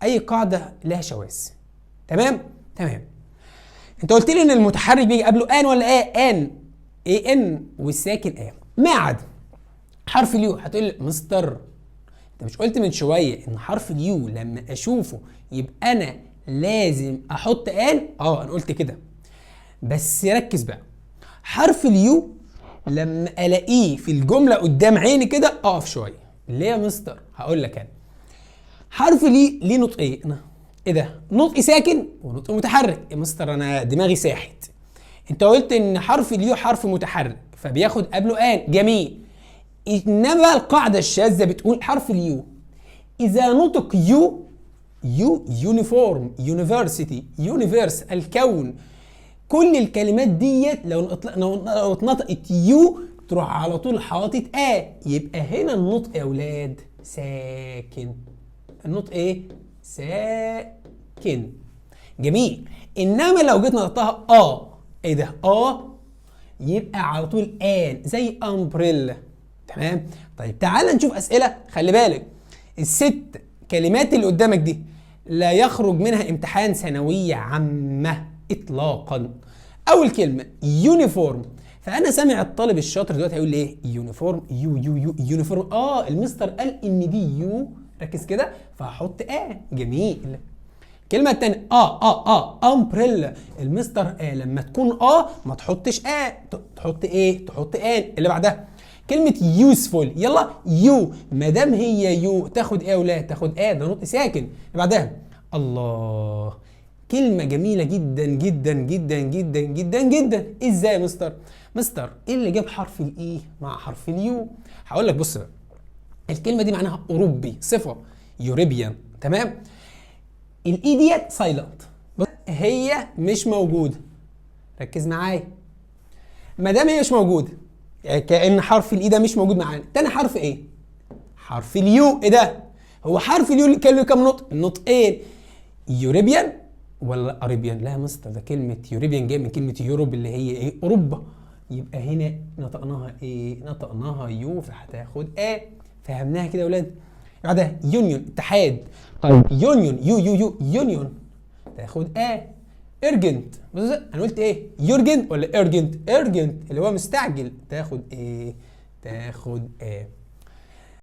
اي قاعده لها شواذ. تمام. انت قلت لي ان المتحرك بيجي قبله ان ولا ان ان والساكن ما عدا حرف اليو. هتقول لي مستر انت مش قلت من شويه ان حرف اليو لما اشوفه يبقى انا لازم احط انا قلت كده، بس ركز بقى. حرف اليو لما الاقيه في الجمله قدام عيني كده اقف شويه. ليه يا مستر؟ هقول لك انا. حرف ليه نطقين. ايه ده؟ نطق ساكن ونطق متحرك. يا مستر انا دماغي ساحت. انت قلت ان حرف اليو حرف متحرك فبياخد قبله جميل. انما القاعده الشاذه بتقول حرف اليو اذا نطق يونيفورم، يونيفرسيتي، يونيفيرس، الكون، كل الكلمات ديت لو اتنطقت يو تروح على طول حاطط يبقى هنا النطق يا اولاد ساكن. النطق ساكن. جميل. انما لو جيت نطقتها ايه ده؟ يبقى على طول زي امبريلا. تمام. طيب تعال نشوف اسئله. خلي بالك الست كلمات اللي قدامك دي لا يخرج منها امتحان ثانويه عامه اطلاقا. اول كلمه يونيفورم، فانا سامع الطالب الشاطر دلوقتي هيقول لي ايه؟ يونيفورم، يو يونيفورم. المستر قال ان دي يو، ركز كده، فهحط جميل. الكلمه الثانيه امبريلا. المستر لما تكون ما تحطش تحط تحط اللي بعدها كلمه يوسفول. يلا يو، ما دام هي يو تاخد يا اولاد؟ تاخد ده نطق ساكن. اللي بعدها الله، كلمه جميله جدا جدا جدا جدا جدا جدا. ازاي يا مستر ايه اللي جاب حرف الاي مع حرف اليو؟ هقول لك. بص بقى، الكلمه دي معناها اوروبي، صفه يوروبيان. تمام. الاي ديت سايلنت، هي مش موجوده. ركز معايا. ما دام هي مش موجوده يعني كأن حرف الاي ده مش موجود معانا. تاني حرف ايه؟ حرف اليو. ايه ده؟ هو حرف اليو كان له كام نطق؟ النطقين يوروبيان ولا اريبيان؟ لا يا مستر، ده كلمه يوروبيان جايه من كلمه يوروب اللي هي اوروبا. يبقى هنا نطقناها نطقناها يو، فهتاخد فهمناها كده يا ولاد. بعدها يونيون، اتحاد. طيب يونيون، يونيون تاخد ارجنت. بص انا قلت يورجن ولا ارجنت؟ ارجنت اللي هو مستعجل. تاخد تاخد